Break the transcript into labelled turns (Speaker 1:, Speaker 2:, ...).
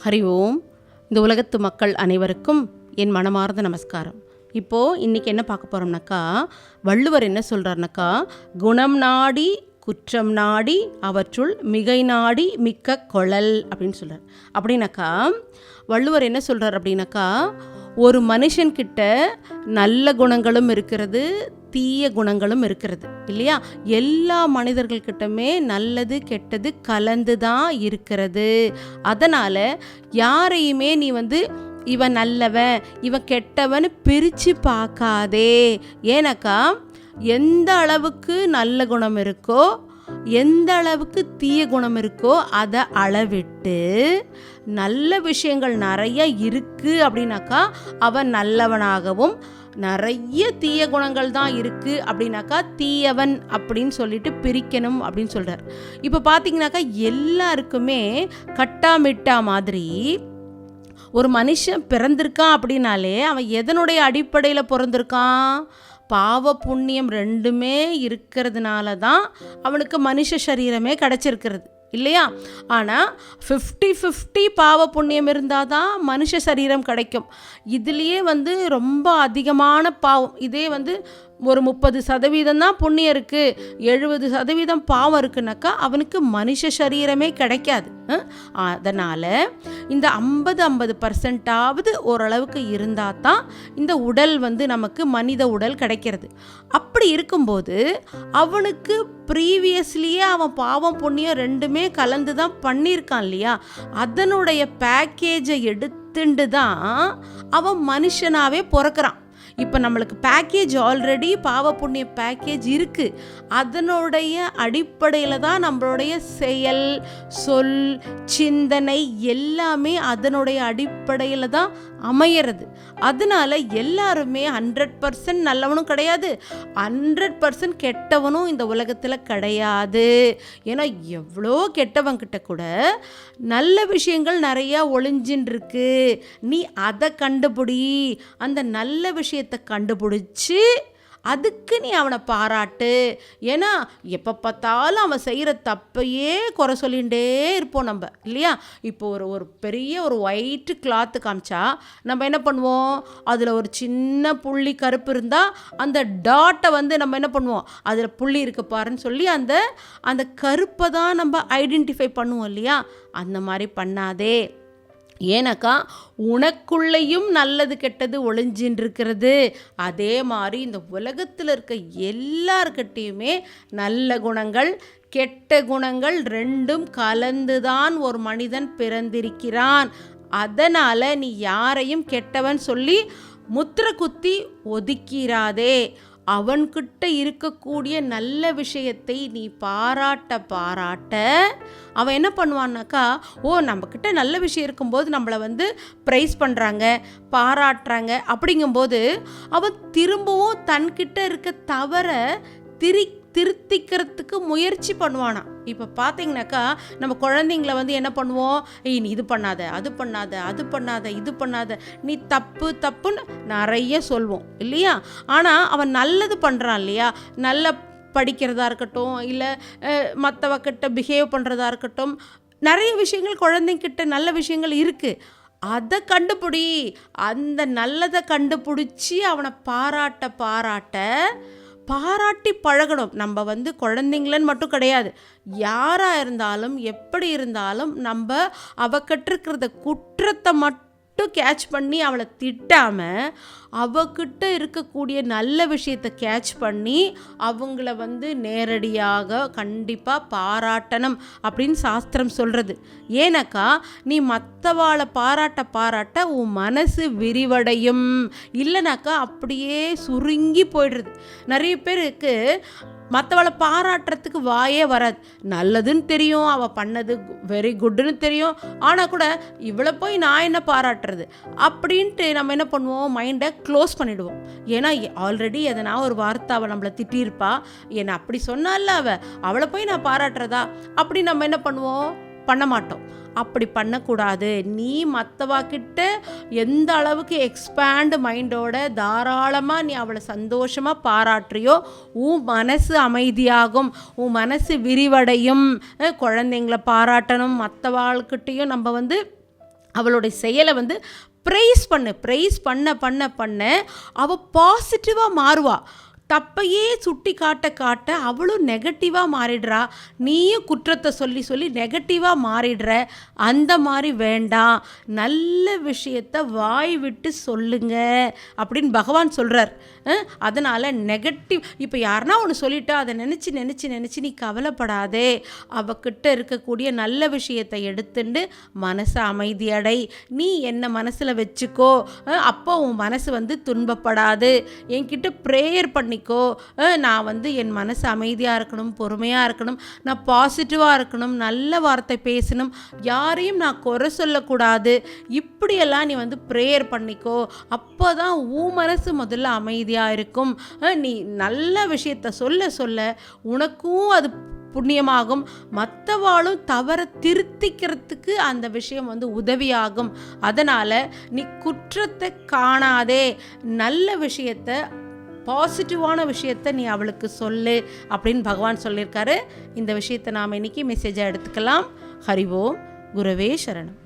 Speaker 1: ஹரி ஓம். இந்த உலகத்து மக்கள் அனைவருக்கும் என் மனமார்ந்த நமஸ்காரம். இப்போது இன்றைக்கி என்ன பார்க்க போகிறோம்னாக்கா, வள்ளுவர் என்ன சொல்கிறாருனாக்கா, குணம் நாடி குற்றம் நாடி அவற்றுள் மிகை நாடி மிக்க கொளல் அப்படின்னு சொல்கிறார். அப்படின்னாக்கா வள்ளுவர் என்ன சொல்கிறார் அப்படின்னாக்கா, ஒரு மனுஷன்கிட்ட நல்ல குணங்களும் இருக்கிறது, தீய குணங்களும் இருக்கிறது இல்லையா? எல்லா மனிதர்கள்கிட்டமே நல்லது கெட்டது கலந்து தான் இருக்கிறது. அதனால் யாரையுமே நீ இவன் நல்லவன் இவன் கெட்டவன் பிரித்து பார்க்காதே. ஏன்னாக்கா எந்த அளவுக்கு நல்ல குணம் இருக்கோ, எந்த அளவுக்கு தீய குணம் இருக்கோ அதை அளவிட்டு நல்ல விஷயங்கள் நிறைய இருக்குது அப்படின்னாக்கா அவன் நல்லவனாகவும், நிறைய தீய குணங்கள் தான் இருக்குது அப்படின்னாக்கா தீயவன் அப்படின்னு சொல்லிட்டு பிரிக்கணும் அப்படின்னு சொல்கிறார். இப்போ பார்த்தீங்கன்னாக்கா எல்லாருக்குமே கட்டாமிட்டா மாதிரி ஒரு மனுஷன் பிறந்திருக்கான் அப்படின்னாலே அவன் எதனுடைய அடிப்படையில் பிறந்திருக்கான்? பாவ புண்ணியம் ரெண்டுமே இருக்கிறதுனால தான் அவனுக்கு மனுஷ சரீரமே கிடச்சிருக்கிறது இல்லையா? ஆனால் 50-50 பாவ புண்ணியம் இருந்தால் தான் மனுஷ சரீரம் கிடைக்கும். இதுலேயே ரொம்ப அதிகமான பாவம், இதே ஒரு 30% தான் புண்ணியம் இருக்குது, 70% பாவம் இருக்குனாக்கா அவனுக்கு மனுஷ சரீரமே கிடைக்காது. அதனால் இந்த 50-50% ஓரளவுக்கு இருந்தால் தான் இந்த உடல் நமக்கு மனித உடல் கிடைக்கிறது. அப்படி இருக்கும்போது அவனுக்கு ப்ரீவியஸ்லியே அவன் பாவம் புண்ணியம் ரெண்டுமே கலந்து தான் பண்ணியிருக்கான் இல்லையா? அதனுடைய பேக்கேஜை எடுத்துட்டு தான் அவன் மனுஷனாகவே பிறக்கிறான். இப்போ நம்மளுக்கு பேக்கேஜ் ஆல்ரெடி பாவ புண்ணிய பேக்கேஜ் இருக்குது. அதனுடைய அடிப்படையில் தான் நம்மளுடைய செயல், சொல், சிந்தனை எல்லாமே அதனுடைய அடிப்படையில் தான் அமையிறது. அதனால எல்லாருமே 100% நல்லவனும் கிடையாது, 100% கெட்டவனும் இந்த உலகத்தில் கிடையாது. ஏன்னா எவ்வளோ கெட்டவங்கிட்ட கூட நல்ல விஷயங்கள் நிறையா ஒளிஞ்சின்னு இருக்கு. நீ அதை கண்டுபிடி, அந்த நல்ல விஷயத்தை கண்டுபிடிச்சி அதுக்கு நீ அவனை பாராட்டு. ஏன்னா எப்போ பார்த்தாலும் அவன் செய்கிற தப்பையே குறை சொல்லிகிட்டே இருப்போம் நம்ம இல்லையா? இப்போ ஒரு பெரிய ஒரு ஒயிட்டு கிளாத்து காமிச்சா நம்ம என்ன பண்ணுவோம்? அதில் ஒரு சின்ன புள்ளி கருப்பு இருந்தால் அந்த டாட்டை நம்ம என்ன பண்ணுவோம்? அதில் புள்ளி இருக்கு பாருன்னு சொல்லி அந்த கருப்பை தான் நம்ம ஐடென்டிஃபை பண்ணுவோம் இல்லையா? அந்த மாதிரி பண்ணாதே. ஏன்னாக்கா உனக்குள்ளேயும் நல்லது கெட்டது ஒளிஞ்சின்னு இருக்கிறது. அதே மாதிரி இந்த உலகத்தில் இருக்க எல்லார்கிட்டையுமே நல்ல குணங்கள் கெட்ட குணங்கள் ரெண்டும் கலந்துதான் ஒரு மனிதன் பிறந்திருக்கிறான். அதனால் நீ யாரையும் கெட்டவன் சொல்லி முத்திரை குத்தி ஒதுக்கிறாதே. அவன்கிட்ட இருக்கக்கூடிய நல்ல விஷயத்தை நீ பாராட்ட அவன் என்ன பண்ணுவான்னாக்கா, நம்மக்கிட்ட நல்ல விஷயம் இருக்கும்போது நம்மளை ப்ரைஸ் பண்ணுறாங்க, பாராட்டுறாங்க. அப்படிங்கும்போது அவன் திரும்பவும் தன்கிட்ட இருக்க தவற திருத்திக்கிறதுக்கு முயற்சி பண்ணுவானா. இப்போ பார்த்தீங்கன்னாக்கா நம்ம குழந்தைங்கள என்ன பண்ணுவோம்? நீ இது பண்ணாத, அது பண்ணாத, அது பண்ணாத, இது பண்ணாத, நீ தப்புன்னு நிறைய சொல்வோம் இல்லையா? ஆனால் அவன் நல்லது பண்ணுறான் இல்லையா? நல்ல படிக்கிறதா இருக்கட்டும், இல்லை மற்றவக்கிட்ட பிஹேவ் பண்ணுறதா இருக்கட்டும், நிறைய விஷயங்கள் குழந்தைங்கிட்ட நல்ல விஷயங்கள் இருக்குது. அதை கண்டுபிடி, அந்த நல்லதை கண்டுபிடிச்சி அவனை பாராட்டி பழகணும். நம்ம குழந்தைங்களன்னு மட்டும் கிடையாது, யாராக இருந்தாலும் எப்படி இருந்தாலும் நம்ம அவகிட்ட இருக்கிறத குற்றத்தை மட்டும் கேட்ச் பண்ணி அவளை திட்டாமல் அவகிட்ட இருக்கக்கூடிய நல்ல விஷயத்தை கேட்ச் பண்ணி அவங்கள நேரடியாக கண்டிப்பாக பாராட்டணும் அப்படின்னு சாஸ்திரம் சொல்கிறது. ஏன்னாக்கா நீ மற்றவாளை பாராட்ட உன் மனசு விரிவடையும். இல்லைனாக்கா அப்படியே சுருங்கி போயிடுறது. நிறைய பேருக்கு மற்றவளை பாராட்டுறதுக்கு வாயே வராது. நல்லதுன்னு தெரியும், அவள் பண்ணது வெரி குட்டுன்னு தெரியும், ஆனால் கூட இவளை போய் நான் என்ன பாராட்டுறது அப்படின்ட்டு நம்ம என்ன பண்ணுவோம்? மைண்டை க்ளோஸ் பண்ணிவிடுவோம். ஏன்னா ஆல்ரெடி எதனா ஒரு வார்த்தை அவள் நம்மளை திட்டியிருப்பா, என்னை அப்படி சொன்னால அவளை போய் நான் பாராட்டுறதா அப்படி நம்ம என்ன பண்ணுவோம்? பண்ண மாட்டோம். அப்படி பண்ணக்கூடாது. நீ மற்றவாக்கிட்ட எந்த அளவுக்கு எக்ஸ்பேண்ட் மைண்டோட தாராளமாக நீ அவளை சந்தோஷமாக பாராட்டுறியோ உன் மனசு அமைதியாகும், உன் மனசு விரிவடையும். குழந்தைங்களை பாராட்டணும், மற்றவாள்கிட்டையும் நம்ம அவளுடைய செயலை வந்து ப்ரைஸ் பண்ண பண்ண பண்ண அவள் பாசிட்டிவாக மாறுவா. தப்பையே சுட்டி காட்ட காட்ட அவளும் நெகட்டிவாக மாறிடுறா. நீயும் குற்றத்தை சொல்லி சொல்லி நெகட்டிவாக மாறிடுற. அந்த மாதிரி வேண்டாம், நல்ல விஷயத்தை வாய் விட்டு சொல்லுங்க அப்படின்னு பகவான் சொல்கிறார். அதனால் நெகட்டிவ் இப்போ யாருன்னா ஒன்று சொல்லிட்டா அதை நினச்சி நினச்சி நினச்சி நீ கவலைப்படாதே. அவகிட்ட இருக்கக்கூடிய நல்ல விஷயத்தை எடுத்துட்டு மனசை அமைதியடை. நீ என்னை மனசில் வச்சுக்கோ, அப்போ உன் மனசு வந்து துன்பப்படாது. என்கிட்ட ப்ரேயர் பண்ணிக்கோ. நான் வந்து என் மனசு அமைதியாக இருக்கணும், பொறுமையாக இருக்கணும், நான் பாசிட்டிவாக இருக்கணும், நல்ல வார்த்தை பேசணும், யாரையும் நான் குறை சொல்லக்கூடாது. இப்படியெல்லாம் நீ வந்து ப்ரேயர் பண்ணிக்கோ. அப்போ தான் உன் மனசு முதல்ல அமைதியாக இருக்கும். நீ நல்ல விஷயத்தை சொல்ல சொல்ல உனக்கும் அது புண்ணியமாகும், மற்றவாளும் தவற திருத்திக்கிறதுக்கு அந்த விஷயம் வந்து உதவியாகும். அதனால் நீ குற்றத்தை காணாதே, நல்ல விஷயத்தை பாசிட்டிவான விஷயத்தை நீ அவளுக்கு சொல்லு அப்படின்னு பகவான் சொல்லியிருக்காரு. இந்த விஷயத்தை நாம் இன்னைக்கு மெசேஜாக எடுத்துக்கலாம். ஹரி ஓம். குருவே சரணம்.